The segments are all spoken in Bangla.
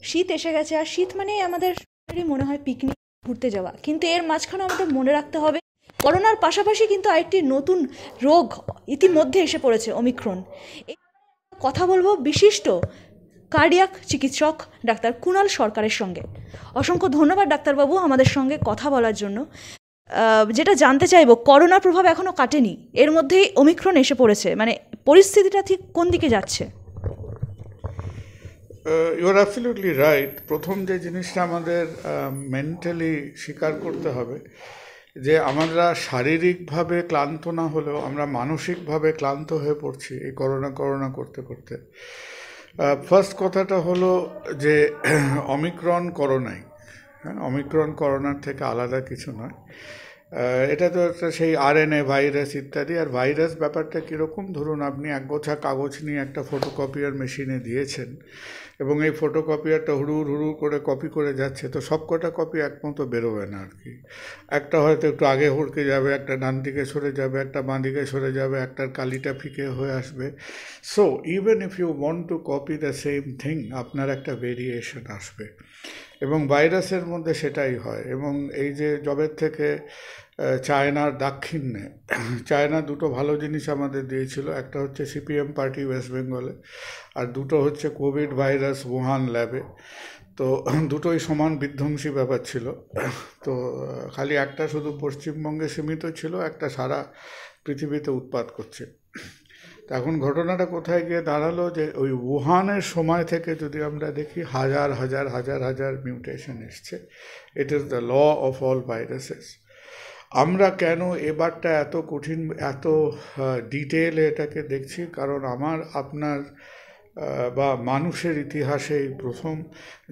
শীত এসে গেছে, আর শীত মানেই আমাদের মনে হয় পিকনিক ঘুরতে যাওয়া, কিন্তু এর মাঝখানে আমাদের মনে রাখতে হবে করোনার পাশাপাশি কিন্তু আরেকটি নতুন রোগ ইতিমধ্যে এসে পড়েছে, ওমিক্রন। এই কথা বলবো বিশিষ্ট কার্ডিয়াক চিকিৎসক ডাক্তার কুণাল সরকারের সঙ্গে। অসংখ্য ধন্যবাদ ডাক্তারবাবু আমাদের সঙ্গে কথা বলার জন্য। যেটা জানতে চাইবো, করোনার প্রভাব এখনও কাটেনি, এর মধ্যেই ওমিক্রন এসে পড়েছে, মানে পরিস্থিতিটা ঠিক কোন দিকে যাচ্ছে? You are absolutely right. প্রথম যে জিনিসটা আমাদের মেন্টালি স্বীকার করতে হবে যে আমরা শারীরিকভাবে ক্লান্ত না হলেও আমরা মানসিকভাবে ক্লান্ত হয়ে পড়ছি এই করোনা করতে করতে। ফার্স্ট কথাটা হলো যে অমিক্রন করোনাই, হ্যাঁ, অমিক্রন করোনার থেকে আলাদা কিছু নয়। এটা তো একটা সেই আরএনএ ভাইরাস ইত্যাদি। আর ভাইরাস ব্যাপারটা কীরকম, ধরুন আপনি এক গোছা কাগজ নিয়ে একটা ফটোকপিয়ার মেশিনে দিয়েছেন এবং এই ফটোকপিয়ারটা হুড়ুর করে কপি করে যাচ্ছে, তো সব কটা কপি একমতো বেরোবে না আর কি। একটা হয়তো একটু আগে হুড়কে যাবে, একটা ডান দিকে সরে যাবে, একটা বাঁ দিকে সরে যাবে, একটার কালিটা ফিকে হয়ে আসবে। So even if you want to copy the same thing, আপনার একটা ভেরিয়েশন আসবে, এবং ভাইরাসের মধ্যে সেটাই হয়। এবং এই যে জবের থেকে চায়নার দাক্ষিণ্যে, চায়না দুটো ভালো জিনিস আমাদের দিয়েছিল, একটা হচ্ছে সিপিএম পার্টি ওয়েস্ট বেঙ্গলে, আর দুটো হচ্ছে কোভিড ভাইরাস উহান ল্যাবে। তো দুটোই সমান বিধ্বংসী ব্যাপার ছিল। তো খালি একটা শুধু পশ্চিমবঙ্গে সীমিত ছিল, একটা সারা পৃথিবীতে উৎপাত করছে। এখন ঘটনাটা কোথায় গিয়ে দাঁড়ালো, যে ওই উহানের সময় থেকে যদি আমরা দেখি হাজার হাজার হাজার হাজার মিউটেশন এসছে। It is the law of all viruses. আমরা কেন এবারটা এত কঠিন, এত ডিটেলে এটাকে দেখছি, কারণ আমার আপনার বা মানুষের ইতিহাসে এই প্রথম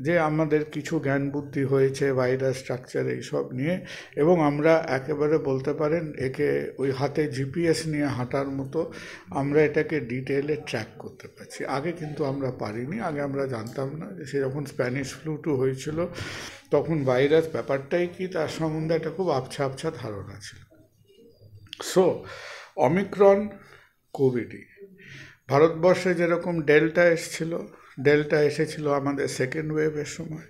যে আমাদের কিছু জ্ঞান বুদ্ধি হয়েছে ভাইরাস স্ট্রাকচার এইসব নিয়ে, এবং আমরা একেবারে বলতে পারেন একে ওই হাতে জিপিএস নিয়ে হাঁটার মতো আমরা এটাকে ডিটেলে ট্র্যাক করতে পারছি। আগে কিন্তু আমরা পারিনি। আগে আমরা জানতাম না যে সে যখন স্প্যানিশ ফ্লু হয়েছিল তখন ভাইরাস ব্যাপারটাই কি, তার সম্বন্ধে একটা খুব আবছা ধারণা ছিল। সো অমিক্রন কোভিডই, ভারতবর্ষে যেরকম ডেল্টা এসেছিল, ডেল্টা এসেছিল আমাদের সেকেন্ড ওয়েভের সময়।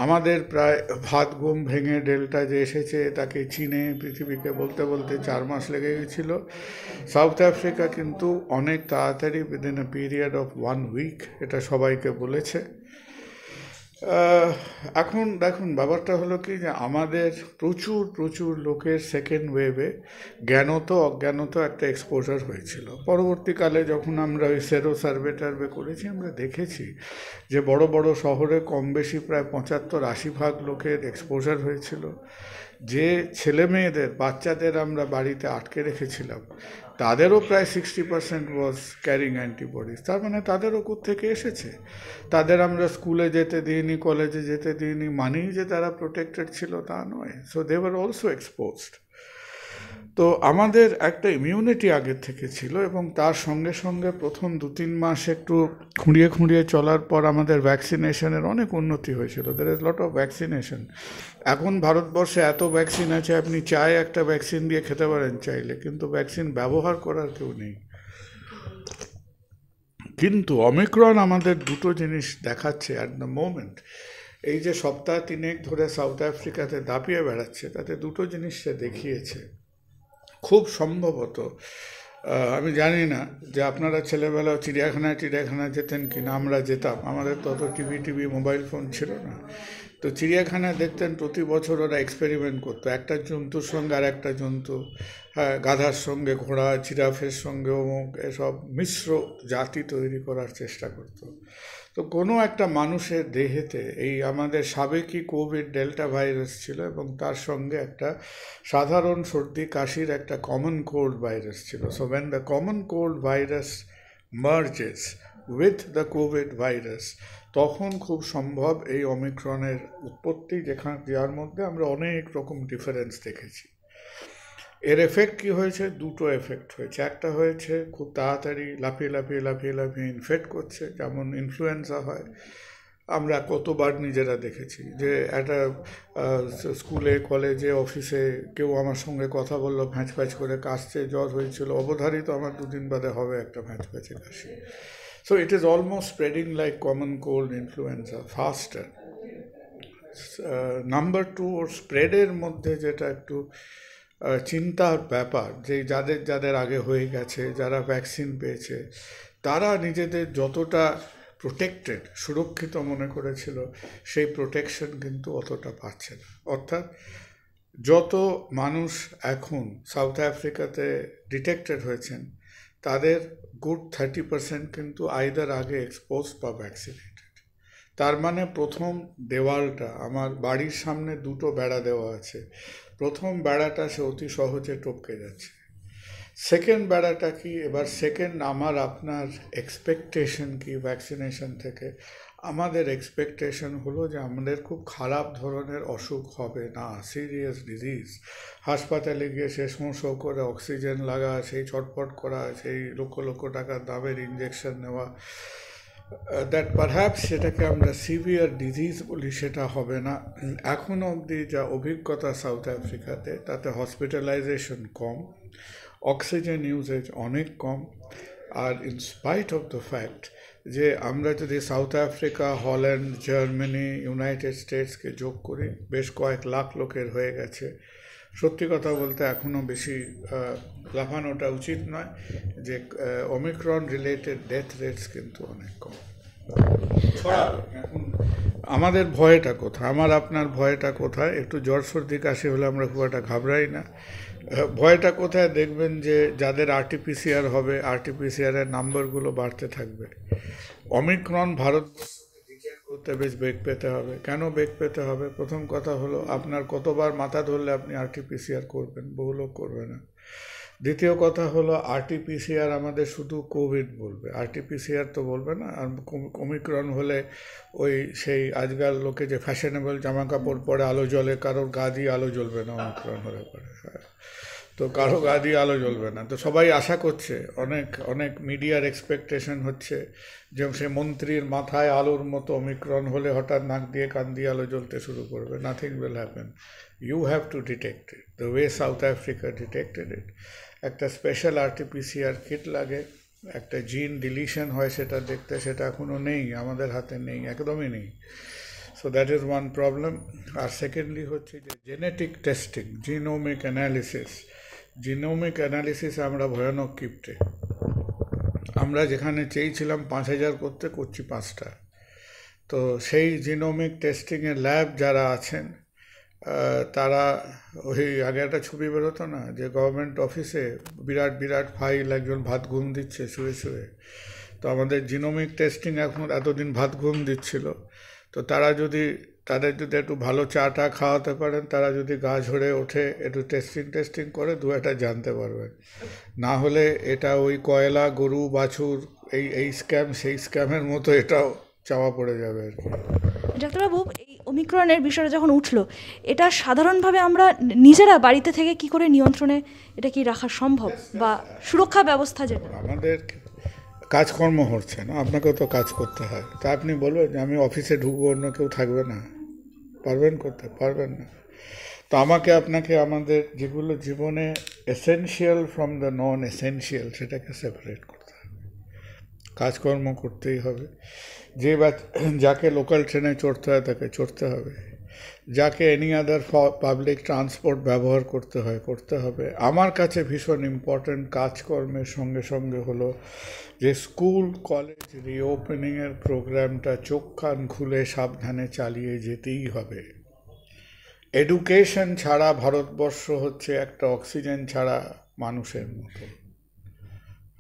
আমাদের প্রায় ভাত ঘুম ভেঙে ডেল্টা যে এসেছে তাকে চীনে পৃথিবীকে বলতে বলতে 4 মাস লেগে গেছিলো। সাউথ আফ্রিকা কিন্তু অনেক তাড়াতাড়ি within a period of 1 week এটা সবাইকে বলেছে। এখন দেখুন ব্যাপারটা হলো কি, যে আমাদের প্রচুর লোকের সেকেন্ড ওয়েভে জ্ঞানত অজ্ঞানত একটা এক্সপোজার হয়েছিল। পরবর্তীকালে যখন আমরা ওই সেরো সার্ভে করেছি, আমরা দেখেছি যে বড় বড় শহরে কম বেশি প্রায় 75-80% লোকের এক্সপোজার হয়েছিল। যে ছেলে মেয়েদের, বাচ্চাদের আমরা বাড়িতে আটকে রেখেছিলাম, তাদেরও প্রায় 60% ওয়াজ ক্যারিং অ্যান্টিবডিজ। তার মানে তাদেরও কোত্থেকে এসেছে। তাদের আমরা স্কুলে যেতে দিইনি, কলেজে যেতে দিইনি, মানেই যে তারা প্রোটেক্টেড ছিল তা নয়। So they were also exposed. তো আমাদের একটা ইমিউনিটি আগের থেকে ছিল, এবং তার সঙ্গে সঙ্গে প্রথম 2-3 মাস একটু খুঁড়িয়ে চলার পর আমাদের ভ্যাকসিনেশনের অনেক উন্নতি হয়েছিল। There is lot of vaccination. এখন ভারতবর্ষে এত ভ্যাকসিন আছে, আপনি চায়ে একটা ভ্যাকসিন দিয়ে খেতে পারেন চাইলে, কিন্তু ভ্যাকসিন ব্যবহার করার কেউ নেই। কিন্তু অমিক্রন আমাদের দুটো জিনিস দেখাচ্ছে অ্যাট দ্য মোমেন্ট। এই যে সপ্তাহ 3 ধরে সাউথ আফ্রিকাতে দাপিয়ে বেড়াচ্ছে, তাতে দুটো জিনিস সে দেখিয়েছে। খুব সম্ভবত, আমি জানি না যে আপনারা ছেলেবেলা চিড়িয়াখানায় যেতেন কিনা, আমরা যেতাম। আমাদের তত টিভি মোবাইল ফোন ছিল না। তো চিড়িয়াখানায় দেখতেন প্রতি বছর ওরা এক্সপেরিমেন্ট করতো, একটা জন্তুর সঙ্গে আর একটা জন্তু, হ্যাঁ, গাধার সঙ্গে ঘোড়া, জিরাফের সঙ্গে অমুক, এসব মিশ্র জাতি তৈরি করার চেষ্টা করতো। তো কোনো একটা মানুষের দেহেতে এই আমাদের সাবেকি কোভিড ডেল্টা ভাইরাস ছিল, এবং তার সঙ্গে একটা সাধারণ সর্দি কাশির একটা কমন কোল্ড ভাইরাস ছিল। So when the common cold virus merges with the COVID virus, তখন খুব সম্ভব এই অমিক্রনের উৎপত্তি, যার মধ্যে আমরা অনেক রকম ডিফারেন্স দেখেছি। এর এফেক্ট কী হয়েছে? দুটো এফেক্ট হয়েছে। একটা হয়েছে খুব তাড়াতাড়ি লাফিয়ে ইনফেক্ট করছে, যেমন ইনফ্লুয়েঞ্জা হয়। আমরা কতবার নিজেরা দেখেছি যে একটা স্কুলে, কলেজে, অফিসে কেউ আমার সঙ্গে কথা বললো, ভ্যাঁচ করে কাশছে, জ্বর হয়েছিল, অবধারিত আমার 2 দিন বাদে হবে একটা ভ্যাঁচ কাশি। So it is almost spreading like common cold influenza, faster. Number two, ওর স্প্রেডের মধ্যে যেটা একটু চিন্তার ব্যাপার, যে যাদের যাদের আগে হয়ে গেছে, যারা ভ্যাকসিন পেয়েছে, তারা নিজেদের যতটা প্রোটেক্টেড, সুরক্ষিত মনে করেছিল, সেই প্রোটেকশন কিন্তু অতটা পাচ্ছে না। অর্থাৎ যত মানুষ এখন সাউথ আফ্রিকাতে ডিটেক্টেড হয়েছেন, তাদের গুড 30% কিন্তু আইদার আগে এক্সপোজ বা ভ্যাকসিনেটেড। তার মানে প্রথম দেওয়ালটা, আমার বাড়ির সামনে দুটো বেড়া দেওয়া আছে, প্রথম বেড়াটা সে অতি সহজে টপকে যাচ্ছে। সেকেন্ড বেড়াটা কি? এবার সেকেন্ড আমার আপনার এক্সপেকটেশন কি ভ্যাকসিনেশন থেকে? আমাদের এক্সপেকটেশন হলো যে আমাদের খুব খারাপ ধরনের অসুখ হবে না, সিরিয়াস ডিজিজ, হাসপাতালে গিয়ে সে শোঁ করে অক্সিজেন লাগা, সেই ছটফট করা, সেই লক্ষ লক্ষ টাকার দামের ইঞ্জেকশন নেওয়া, দ্যাট পারহ্যাপস সেটাকে আমরা সিভিয়ার ডিজিজ বলি, সেটা হবে না। এখনও অবধি যা অভিজ্ঞতা সাউথ আফ্রিকাতে, তাতে হসপিটালাইজেশন কম, অক্সিজেন ইউজেজ অনেক কম। আর in spite of the fact যে আমরা যদি South Africa, Holland, Germany, United স্টেটসকে যোগ করি, বেশ কয়েক লাখ লোকের হয়ে গেছে। সত্যি কথা বলতে এখনও বেশি লাফানোটা উচিত নয়, যে ওমিক্রন রিলেটেড ডেথ রেটস কিন্তু অনেক কম। এখন আমাদের ভয়টা কোথায়? আমার আপনার ভয়টা কোথায়? একটু জ্বর সর্দি কাশি হলে আমরা খুব একটা ঘাবড়াই না। ভয়টা কোথায়? দেখবেন যে যাদের আরটিপিসিআর হবে, আরটিপিসিআরের নাম্বারগুলো বাড়তে থাকবে। ওমিক্রন ভারতবর্ষকে ডিটেক্ট করতে বেশ বেগ পেতে হবে। কেন বেগ পেতে হবে? প্রথম কথা হলো, আপনার কতবার মাথা ধরলে আপনি আরটিপিসিআর করবেন? বহু লোক করবে না। দ্বিতীয় কথা হলো, আরটিপিসিআর আমাদের শুধু কোভিড বলবে, আরটিপিসিআর তো বলবে না। আর ওমিক্রন হলে ওই সেই আজকাল লোকে যে ফ্যাশনেবল জামা কাপড় পরে আলো জ্বলে, কারোর গা দিয়ে আলো জ্বলবে না ওমিক্রন হলে পরে। তো কারো গা দিয়ে আলো জ্বলবে না। তো সবাই আশা করছে, অনেক অনেক মিডিয়ার এক্সপেকটেশন হচ্ছে যে সে মন্ত্রীর মাথায় আলোর মতো ওমিক্রন হলে হঠাৎ নাক দিয়ে কান দিয়ে আলো জ্বলতে শুরু করবে। Nothing will happen. You have to detect it the way South Africa detected it. একটা স্পেশাল আরটিপিসিআর কিট লাগে, একটা জিন ডিলিশন হয় সেটা দেখতে, সেটা এখনও নেই, আমাদের হাতে নেই, একদমই নেই। So that is one problem. আর সেকেন্ডলি হচ্ছে যে genetic testing, genomic analysis. Genomic analysis আমরা ভয়ানক কিপ্টে। আমরা যেখানে চেয়েছিলাম 5,000 করছি 5টা। তো সেই জিনোমিক টেস্টিংয়ের ল্যাব যারা আছেন, তারা ওই আগে একটা ছবি বেরোতো না, যে গভর্নমেন্ট অফিসে বিরাট বিরাট ফাইল, একজন ভাত ঘুম দিচ্ছে শুয়ে শুয়ে। তো আমাদের জিনোমিক টেস্টিং এখন এতদিন ভাত ঘুম দিচ্ছিল। তো তাদের যদি একটু ভালো চাটা খাওয়াতে পারেন, তারা যদি গা ঝরে ওঠে, একটু টেস্টিং করে দু একটা জানতে পারবেন। না হলে এটা ওই কয়লা, গরু, বাছুর, এই স্ক্যাম সেই স্ক্যামের মতো এটাও চাওয়া পড়ে যাবে আর কি। ডাক্তারবাবু, এই ওমিক্রনের বিষয়টা যখন উঠলো, এটা সাধারণভাবে আমরা নিজেরা বাড়িতে থেকে কি করে নিয়ন্ত্রণে এটা কি রাখা সম্ভব, বা সুরক্ষা ব্যবস্থা যেটা? আমাদের কাজকর্ম হচ্ছে না, আপনাকেও তো কাজ করতে হয়। তা আপনি বলবেন যে আমি অফিসে ঢুকবো, অন্য কেউ থাকবে না? পারবেন না। তো আপনাকে আমাদের যেগুলো জীবনে essential from the non essential, সেটাকে সেপারেট করতে হবে। কাজকর্ম করতেই হবে। যাকে লোকাল ট্রেনে চড়তে হয় তাকে চড়তে হবে, যাকে এনি আদার পাবলিক ট্রান্সপোর্ট ব্যবহার করতে হবে। আমার কাছে ভীষণ ইম্পর্ট্যান্ট কাজকর্মের সঙ্গে সঙ্গে হলো যে স্কুল কলেজ রিওপেনিংয়ের প্রোগ্রামটা চোখ কান খুলে সাবধানে চালিয়ে যেতেই হবে। এডুকেশন ছাড়া ভারতবর্ষ হচ্ছে একটা অক্সিজেন ছাড়া মানুষের মতো।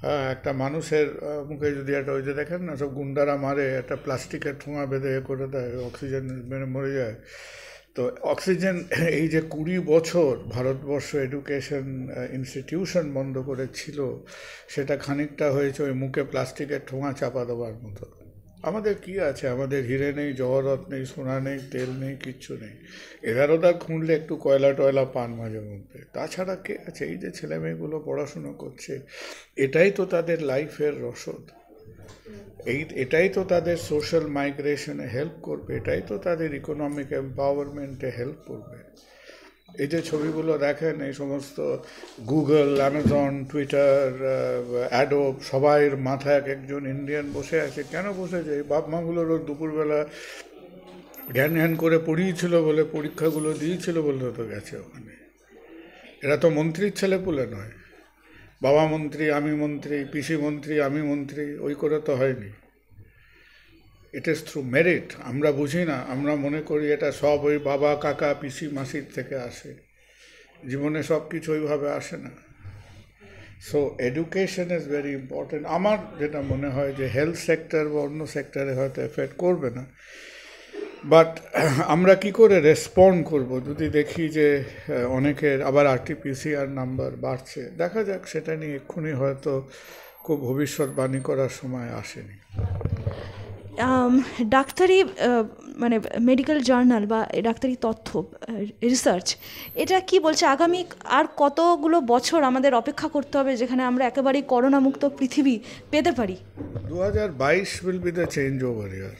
হ্যাঁ, একটা মানুষের মুখে যদি একটা ওই যে দেখেন না, সব গুন্ডারা মারে, একটা প্লাস্টিকের ঠোঙা বেঁধে করে দেয়, অক্সিজেন মেরে মরে যায়। তো অক্সিজেন, এই যে 20 বছর ভারতবর্ষ এডুকেশন ইনস্টিটিউশন বন্ধ করেছিল, সেটা খানিকটা হয়েছে ওই মুখে প্লাস্টিকের ঠোঙা চাপা দেওয়ার মতো। আমাদের কি আছে? আমাদের হিরে নেই, জহরত নেই, সোনা নেই, তেল নেই, কিচ্ছু নেই। 11টা খুঁড়লে একটু কয়লা টয়লা পান মাঝে মধ্যে, তাছাড়া কে আছে? এই যে ছেলে মেয়েগুলো পড়াশুনো করছে, এটাই তো তাদের লাইফের রসদ, এটাই তো তাদের সোশ্যাল মাইগ্রেশনে হেল্প করবে, এটাই তো তাদের ইকোনমিক এম্পাওয়ারমেন্টে হেল্প করবে। এই যে ছবিগুলো দেখেন, এই সমস্ত গুগল, অ্যামাজন, টুইটার, অ্যাডোব, সবাইয়ের মাথায় এক একজন ইন্ডিয়ান বসে আছে। কেন বসেছে? এই বাপ মাগুলোরও দুপুরবেলা জ্ঞান জ্ঞান করে পড়িয়েছিল বলে, পরীক্ষাগুলো দিয়েছিল বলে তো গেছে ওখানে। এরা তো মন্ত্রীর ছেলেপুলে নয়। বাবা মন্ত্রী, আমি মন্ত্রী, পিসি মন্ত্রী, আমি মন্ত্রী, ওই করে তো হয়নি। It is through merit. আমরা বুঝি না, আমরা মনে করি এটা সব ওই বাবা, কাকা, পিসি, মাসির থেকে আসে। জীবনে সব কিছু ওইভাবে আসে না। So education is very important. আমার যেটা মনে হয় যে হেলথ সেক্টর বা অন্য সেক্টরে হয়তো এফেক্ট করবে না, বাট আমরা কি করে রেসপন্ড করব যদি দেখি যে অনেকের আবার আরটিপিসিআর নাম্বার বাড়ছে। দেখা যাক, সেটা নিয়ে এক্ষুনি হয়তো খুব ভবিষ্যৎবাণী করার সময় আসেনি। ডাক্তারি মানে মেডিকেল জার্নাল বা ডাক্তারি তথ্য, রিসার্চ, এটা কি বলছে আগামী আর কতগুলো বছর আমাদের অপেক্ষা করতে হবে যেখানে আমরা একেবারেই করোনা মুক্ত পৃথিবী পেতে পারি? 2022 will be the change over year.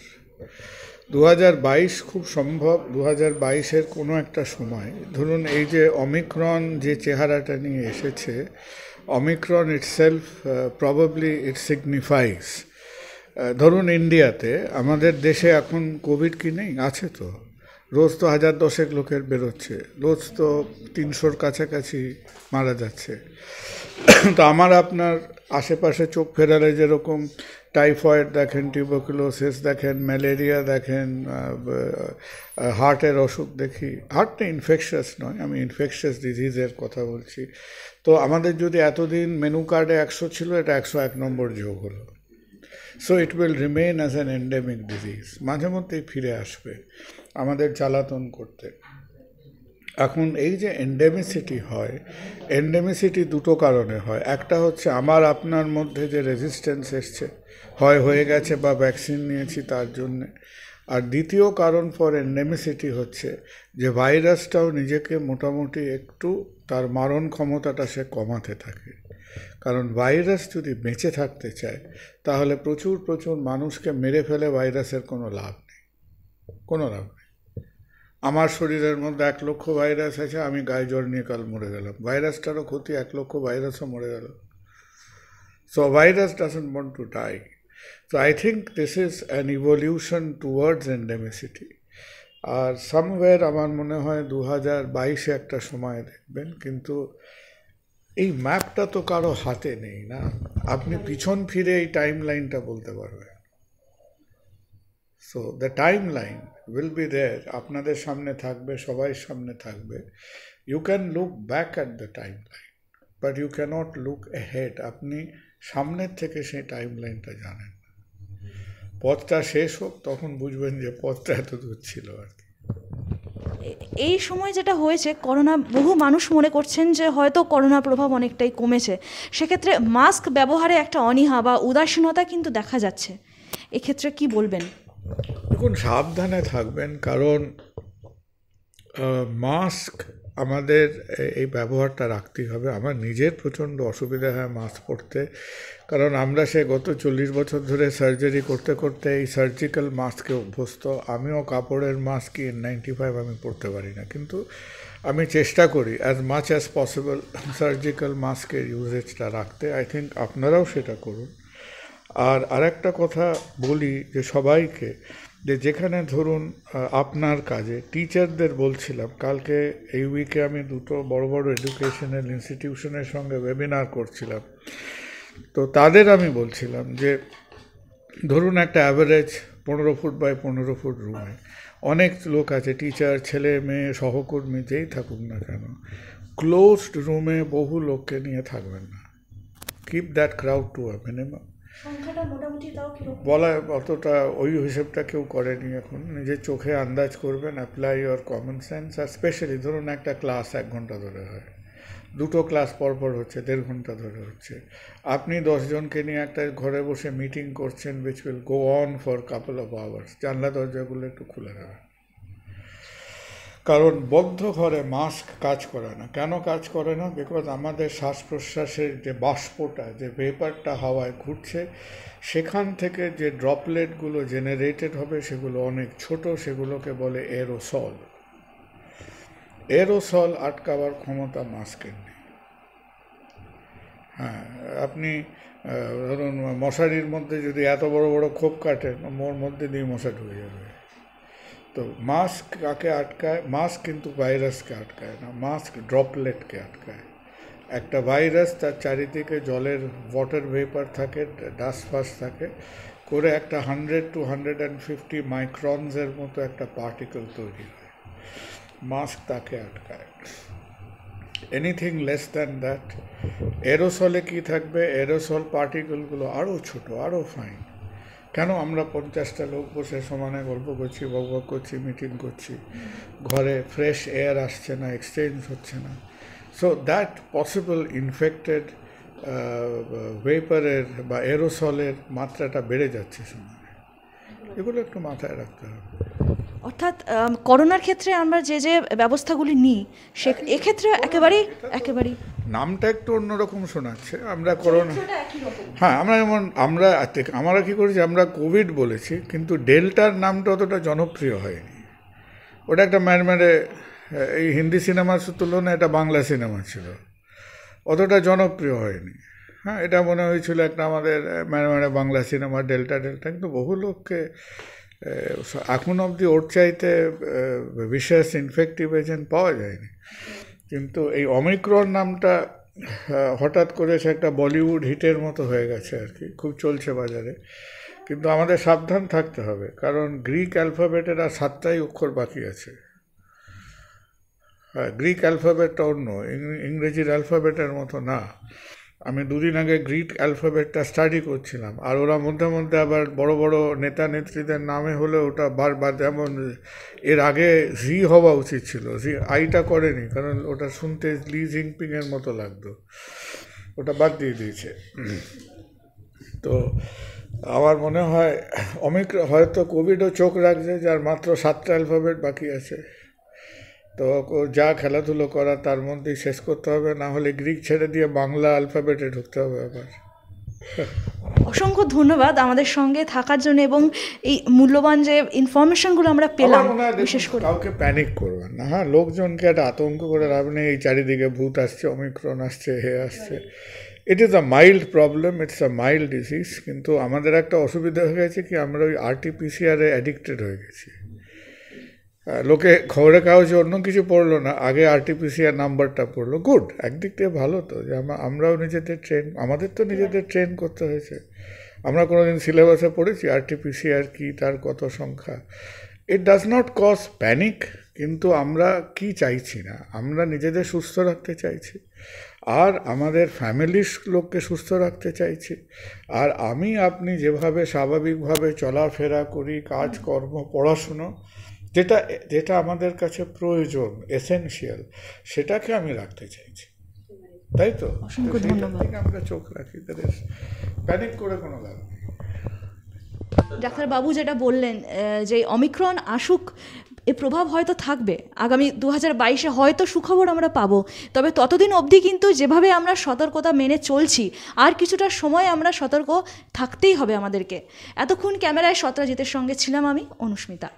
2022 খুব সম্ভব 2022-এর কোনো একটা সময়, ধরুন এই যে অমিক্রন যে চেহারাটা নিয়ে এসেছে, অমিক্রন ইটসেলফ প্রবাবলি ইট সিগনিফাইস, ধরুন ইন্ডিয়াতে, আমাদের দেশে এখন কোভিড কি নেই? আছে তো। রোজ তো 1010 লোকের বেরোচ্ছে, রোজ তো 300-র কাছাকাছি মারা যাচ্ছে। তো আমার আপনার আশেপাশে চোখ ফেরালে যেরকম টাইফয়েড দেখেন, টিউবারকুলোসিস দেখেন, ম্যালেরিয়া দেখেন, হার্টের অসুখ দেখি। হার্টটা ইনফেকশাস নয়, আমি ইনফেকশাস ডিজিজের কথা বলছি। তো আমাদের যদি এতদিন মেনু কার্ডে 100 ছিল, এটা 101 নম্বর যোগ হলো। So it will remain as an endemic disease. মাঝে মধ্যেই ফিরে আসবে আমাদের জ্বালাতন করতে। এখন এই যে এন্ডেমিসিটি হয়, এন্ডেমিসিটি দুটো কারণে হয়। একটা হচ্ছে আমার আপনার মধ্যে যে রেজিস্ট্যান্স এসছে, হয়ে গেছে বা ভ্যাকসিন নিয়েছি তার জন্যে। আর দ্বিতীয় কারণ ফর এন্ডেমিসিটি হচ্ছে যে ভাইরাসটাও নিজেকে মোটামুটি একটু তার মারণ ক্ষমতাটা সে কমাতে থাকে। কারণ ভাইরাস যদি বেঁচে থাকতে চায় তাহলে প্রচুর প্রচুর মানুষকে মেরে ফেলে ভাইরাসের কোনো লাভ নেই, কোনো লাভ নেই। আমার শরীরের মধ্যে 1 লক্ষ ভাইরাস আছে, আমি গায়ে জ্বর নিয়ে কাল মরে গেলাম, ভাইরাসটারও ক্ষতি, 1 লক্ষ ভাইরাসও মরে গেল। So virus doesn't want to die. So I think this is an evolution towards endemicity. আর সামওয়্যার আমার মনে হয় 2022-এ একটা সময় দেখবেন, কিন্তু এই ম্যাপটা তো কারো হাতে নেই না। আপনি পিছন ফিরে এই টাইম লাইনটা বলতে পারবেন। So the time line will be there, আপনাদের সামনে থাকবে, সবাই সামনে থাকবে। You can look back at the time line, but you can't look ahead. আপনি সামনের থেকে সেই টাইম লাইনটা জানেন। পথটা শেষ হোক, তখন বুঝবেন যে পথটা এত দূর ছিল আর কি। এই সময় যেটা হয়েছে, করোনা, বহু মানুষ মনে করছেন যে হয়তো করোনার প্রভাব অনেকটাই কমেছে। সেক্ষেত্রে মাস্ক ব্যবহারে একটা অনীহা বা উদাসীনতা কিন্তু দেখা যাচ্ছে। এক্ষেত্রে কি বলবেন? দেখুন, সাবধানে থাকবেন, কারণ মাস্ক আমাদের এই ব্যবহারটা রাখতেই হবে। আমার নিজের প্রচণ্ড অসুবিধা হয় মাস্ক পরতে, কারণ আমরা সে গত 40 বছর ধরে সার্জারি করতে করতে এই সার্জিক্যাল মাস্কে অভ্যস্ত। আমিও কাপড়ের মাস্ক N95 আমি পরতে পারি না, কিন্তু আমি চেষ্টা করি as much as possible surgical মাস্কের ইউজেজটা রাখতে। আই থিঙ্ক আপনারাও সেটা করুন। আর আরেকটা কথা বলি যে সবাইকে, যে যেখানে ধরুন আপনার কাজে টিচারদের বলছিলাম, কালকে এই উইকে আমি 2টো বড় বড় এডুকেশনাল ইনস্টিটিউশনের সঙ্গে ওয়েবিনার করছিলাম। তো তাদের আমি বলছিলাম যে ধরুন একটা অ্যাভারেজ 15 ফুট বাই 15 ফুট রুমে অনেক লোক আছে, টিচার, ছেলে মেয়ে, সহকর্মী, যেই থাকুক না কেন, ক্লোজড রুমে বহু লোককে নিয়ে থাকবেন না। Keep that crowd to a minimum. বলা অতটা ওই হিসেবটা কেউ করেনি এখন। নিজের চোখে আন্দাজ করবেন, অ্যাপ্লাই ইওর কমন সেন্স। আর স্পেশালি ধরুন একটা ক্লাস 1 ঘন্টা ধরে হয়, 2টো ক্লাস পরপর হচ্ছে, 1.5 ঘন্টা ধরে হচ্ছে। আপনি 10 জনকে নিয়ে একটা ঘরে বসে মিটিং করছেন, which will go on for couple of hours. জানলা দরজাগুলো একটু খুলে রাখবেন, কারণ বদ্ধ ঘরে মাস্ক কাজ করে না। কেন কাজ করে না? বিকজ আমাদের শ্বাস প্রশ্বাসের যে বাষ্পটা, যে ভেপারটা হাওয়ায় ঘুরছে, সেখান থেকে যে ড্রপলেটগুলো জেনারেটেড হবে সেগুলো অনেক ছোট, সেগুলোকে বলে এরোসল। এরোসল আটকাবার ক্ষমতা মাস্কের নেই। হ্যাঁ, আপনি ধরুন মশারির মধ্যে যদি এত বড় বড় খোপ কাটেন, ওর মধ্যে দিয়ে মশা ঢুকে যাবে। তো মাস্ক কাকে আটকায়? মাস্ক কিন্তু ভাইরাসকে আটকায় না, মাস্ক ড্রপলেটকে আটকায়। একটা ভাইরাস তার চারিদিকে জলের ওয়াটার ভেপার থাকে, ডাস্ট ফাস্ট থাকে, করে একটা 100 to 150 মাইক্রনসের মতো একটা পার্টিকেল তৈরি হয়। মাস্ক তাকে আটকায়। এনিথিং লেস দ্যান দ্যাট, এরোসলে কি থাকবে? এরোসল পার্টিকেলগুলো আরও ছোট, আরও ফাইন। কেন? আমরা 50টা লোক বসে সমানে গল্প করছি, বকবক করছি, মিটিং করছি, ঘরে ফ্রেশ এয়ার আসছে না, এক্সচেঞ্জ হচ্ছে না। সো দ্যাট পসিবল ইনফেক্টেড ভেপারের বা এরোসলের মাত্রাটা বেড়ে যাচ্ছে সমানে। এগুলো একটু মাথায় রাখতে হবে। অর্থাৎ করোনার ক্ষেত্রে আমরা যে যে ব্যবস্থাগুলি নিই সে এক্ষেত্রে একেবারেই নামটা একটু অন্যরকম শোনাচ্ছে। আমরা করোনা, হ্যাঁ, আমরা যেমন আমরা কী করেছি, আমরা কোভিড বলেছি, কিন্তু ডেল্টার নামটা অতটা জনপ্রিয় হয়নি। ওটা একটা ম্যারম্যারে, এই হিন্দি সিনেমার তুলনায় এটা বাংলা সিনেমা ছিল, অতটা জনপ্রিয় হয়নি। হ্যাঁ, এটা মনে হয়েছিল একটা আমাদের ম্যারম্যারে বাংলা সিনেমা ডেল্টা, কিন্তু বহু লোককে এখন অবধি ওর চাইতে বিশেষ ইনফেক্টিভ এজেন্ট পাওয়া যায়নি। কিন্তু এই অমিক্রন নামটা হঠাৎ করে সে একটা বলিউড হিটের মতো হয়ে গেছে আর কি, খুব চলছে বাজারে। কিন্তু আমাদের সাবধান থাকতে হবে, কারণ গ্রিক অ্যালফাবেটের আর 7টাই অক্ষর বাকি আছে। হ্যাঁ, গ্রিক অ্যালফাবেটটা অন্য, ইংরেজির অ্যালফাবেটের মতো না। আমি দুদিন আগে গ্রিক অ্যালফাবেটটা স্টাডি করছিলাম, আর ওরা মধ্যে মধ্যে আবার বড় বড় নেতা নেত্রীদের নামে হলে ওটা বারবার, যেমন এর আগে জি হওয়া উচিত ছিল, জি আইটা করেনি, কারণ ওটা শুনতে লি জিনপিংয়ের মতো লাগতো, ওটা বাদ দিয়ে দিয়েছে। তো আমার মনে হয় হয়তো কোভিডও চোখ রাখছে, যার মাত্র 7টা অ্যালফাবেট বাকি আছে। তো যা খেলাধুলো করা তার মধ্যেই শেষ করতে হবে, না হলে গ্রিক ছেড়ে দিয়ে বাংলা অ্যালফাবেটে ঢুকতে হবে আবার। অসংখ্য ধন্যবাদ আমাদের সঙ্গে থাকার জন্য এবং এই মূল্যবান যে ইনফরমেশনগুলো আমরা পেলাম। বিশেষ করে কাউকে প্যানিক করবেন না। হ্যাঁ, লোকজনকে একটা আতঙ্ক করে লাভ নেই, এই চারিদিকে ভূত আসছে, অমিক্রন আসছে, হে আসছে। It is a mild problem, it's a mild disease. কিন্তু আমাদের একটা অসুবিধা হয়ে গেছে কি, আমরা ওই RT-PCR অ্যাডিক্টেড হয়ে গেছি। লোকে খবরের কাগজে অন্য কিছু পড়লো না, আগে RT-PCR নাম্বারটা পড়লো। গুড, একদিক থেকে ভালো তো, যে আমরাও আমাদের তো নিজেদের ট্রেন করতে হয়েছে। আমরা কোনোদিন সিলেবাসে পড়েছি RT-PCR কি, তার কত সংখ্যা? It does not cause panic, কিন্তু আমরা কি চাইছি না, আমরা নিজেদের সুস্থ রাখতে চাইছি, আর আমাদের ফ্যামিলির লোককে সুস্থ রাখতে চাইছি। আর আপনি যেভাবে স্বাভাবিকভাবে চলাফেরা করি, কাজকর্ম, পড়াশুনো, যেটা আমাদের কাছে প্রয়োজন, এসেনশিয়াল, সেটাকে আমি রাখতে চাইছি, তাই তো? আমরা চোখ রাখি, তাদের প্যানিক করে কোনো লাভ নেই। ডাক্তারবাবু যেটা বললেন যে অমিক্রন আসুক, এর প্রভাব হয়তো থাকবে আগামী 2022-এ, হয়তো সুখবর আমরা পাবো। তবে ততদিন অবধি কিন্তু যেভাবে আমরা সতর্কতা মেনে চলছি, আর কিছুটা সময় আমরা সতর্ক থাকতেই হবে আমাদেরকে। এতক্ষণ ক্যামেরায় সত্রাজিতের সঙ্গে ছিলাম আমি, অনুস্মিতা।